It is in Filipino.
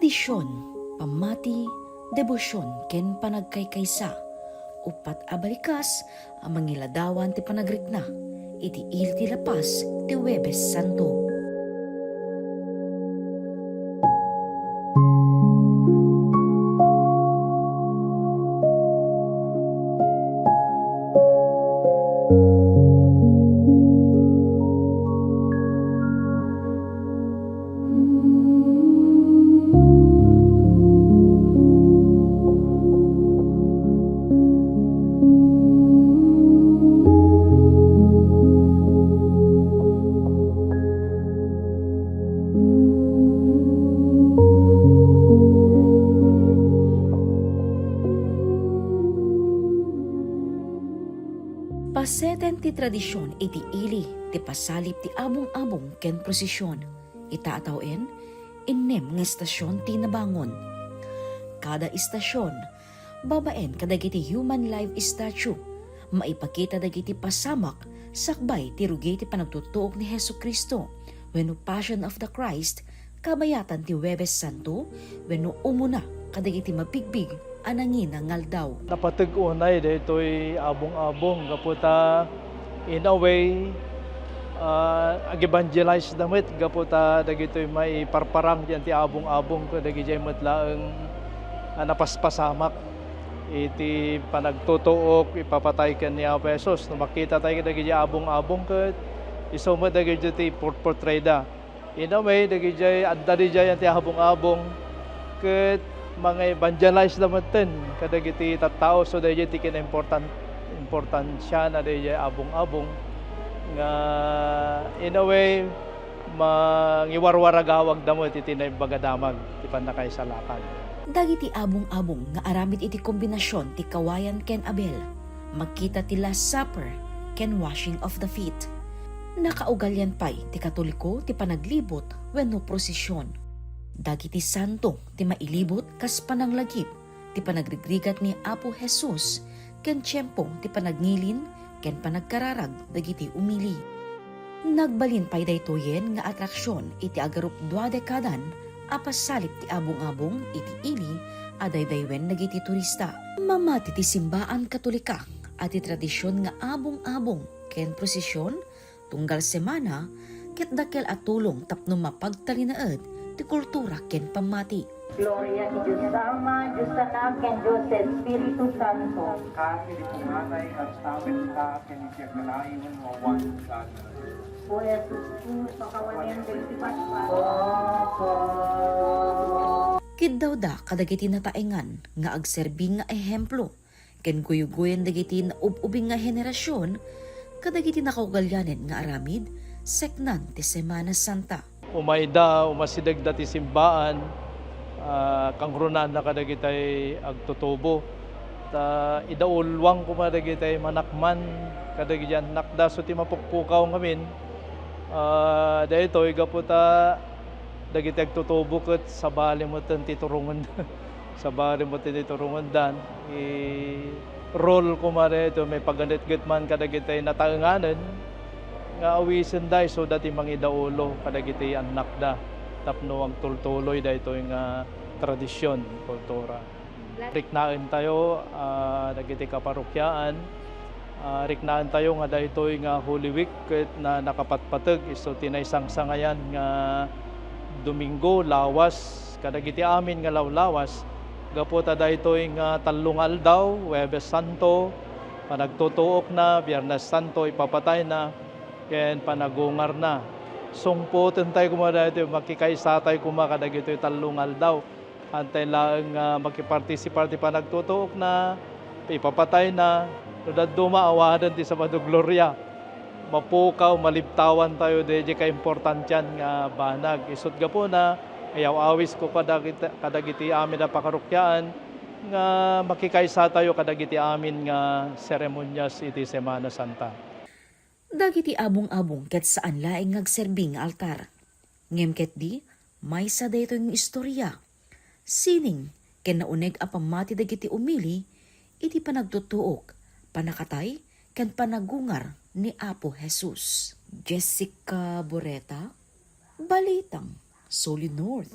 Tradisyon, pamati, debosyon ken panagkaykaysa. Upat abalikas ang mangiladawan ti panagrikna. Iti il ti lapas ti Huwebes Santo. Paseten ti tradisyon iti ili ti pasalip ti abong-abong ken prosesyon. Itaatawen, innem nga estasyon ti nabangon. Kada istasyon, babaen kadagiti human life statue, maipakita dagiti pasamak sakbay ti rugay ti panagtutuok ni Hesu Kristo wenno Passion of the Christ, kabayatan ti Huwebes Santo wenno umuna kadagiti mabigbig anangin ang aldaw. Napatag-unay dito'y abong-abong kaputa in a way ag-evangelize damit kaputa dagito'y may parparang diyan ti abong-abong ko dagito'y matlaang napaspasamak iti panagtutuok ipapatay ken ni Apesos no makita tayo dagito'y abong-abong ket isuma dagito'y portrayda in a way dagito'y adda diyan ti abong-abong ket mga evangelize naman kadagiti tattao so dahil ti important siya na dahil abong-abong nga in a way mangiwarwaragawag damot iti na bagadamag ti panakaisalakan. Dagiti abong-abong nga aramid iti kombinasyon ti kawayan ken abel. Makita ti Last Supper ken washing of the feet. Nakaugalyan pay ti Katoliko ti panaglibot wenno prosesyon. Dagiti santo ti mailibot kas pananglagip ti panagrigrigat ni Apo Jesus ken tiyempo ti panagnilin ken panagkararag dagiti umili. Nagbalin pay daytoyen nga atraksyon iti agarup 2 dekadan apasalip ti abong-abong iti ili adaydayen dagiti turista. Mamati ti simbaan Katolika at ti tradisyon nga abong-abong ken prosesyon tunggal semana ket dakel at tulong tapno mapagtalinaed ti kultura ken pamati. Gloria ni Diyos Ama, Diyos Anak, ken Diyos Espiritu Santo. Kami di pumatay at sa amin lahat ken itiagmalayon mo one God. O Jesus, pakawanin del si Pascual. Kiddaw da kadagiti nataengan nga agserbing nga ehemplo ken guyugoyen dagiti na ubing nga henerasyon kadagiti nakaugalyanen nga aramid seknan ti Semana Santa. Umayda umasidag dati simbaan kangrunan na kadagitay agtutubo ta idaulwang kumadagitay manakman kadagitian nakda so ti mapukpukaw ngamin daytoy gaputa dagiti agtutubo ket sabali mo ti turungan sabali mo ti turungan dan role kumare ito may paganit-git man kadagitay nataenganen nga awisen day so dati mangidaulo kadagiti anak da tapno ang tultuloy da ito yung tradisyon, kultura. Riknaan tayo dagiti kaparokyaan riknaan tayo nga da ito yung Holy Week na nakapatpatag iso tinaysang sangayan nga Domingo lawas kadagiti amin nga lawlawas gaputa da ito yung talong aldaw Huwebes Santo panagtutuok na Biyernes Santo ipapatay na ken panagungar na. Sungpoten tayo kumada ito, makikaysa tayo kumakada ito yung talungal daw. Antay lang makipartisipar ti panagtutuok na, ipapatay na, nudad dumaawadan ti Sabado Gloria. Mapukaw, maliptawan tayo, di ka importantyan nga banag. Isot ga po na, ayaw awis ko kadagiti amin na pakarukyaan, nga makikaysa tayo kadagiti amin nga seremonyas iti Semana Santa. Dagiti abong-abong ket saan laeng ngagserbing nga altar. Ngem ket di, may sa daytoy ng istorya. Sining, ken nauneg a pamati dagiti umili, iti panagtutuok, panakatay, ken panagungar ni Apo Jesus. Jessica Boreta, Balitang Solid North.